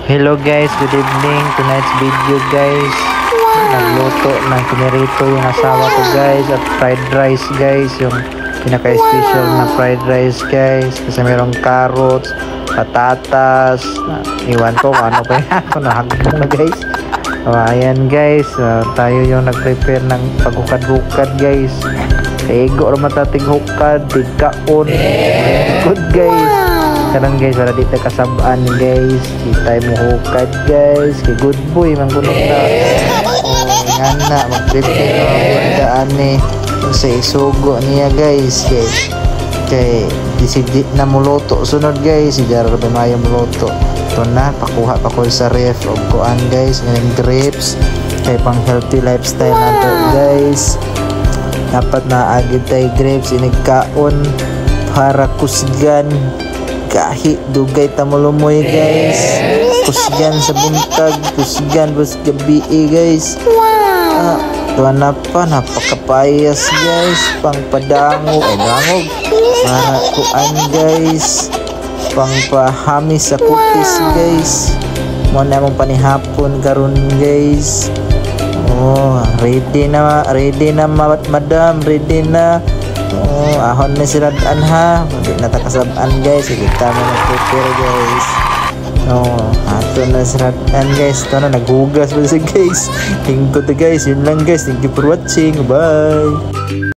Hello guys, good evening. Tonight's video guys, nagluto ng pinirito yung asawa ko guys at fried rice guys, yung pinaka-special na fried rice guys, kasi merong carrots, patatas, iwan ko kung ano pa yan ako nahagpong na guys. Ayan guys, tayo yung nag-prepare ng paghukad-hukad guys. Ego naman tatig hukad, tigkaon, good guys. Karang guys, wala dito kasabaan guys, kita mo hukad guys, kay good boy manggunok na. Nga na, mag-prepare na ang ni sa isugo niya guys, kay disigit na muluto sunod guys, si Jaral ba mayo muluto. Ito na, pakuha pa ko sa ref o kuan guys, ngayon grapes, kay pang healthy lifestyle na to guys. Dapat na agad tayo grapes, inigkaon para kusgan kahit dugay tamulumoy guys, kusgan sa buntag, kusgan bus gabi guys. Tuwan na pa, napakapayas guys, pang padango dangog para kuan guys, pang pahami sa kutis guys. Mo na mong panihapon karon guys. Ready na madam, ready na. Ahon na siradaan ha, hindi na takasabaan guys, kita mo nag-prepare guys. Ato na siradaan guys, ito na naghugas ba siya guys. Hingkot guys, yun lang guys, thank you for watching, bye.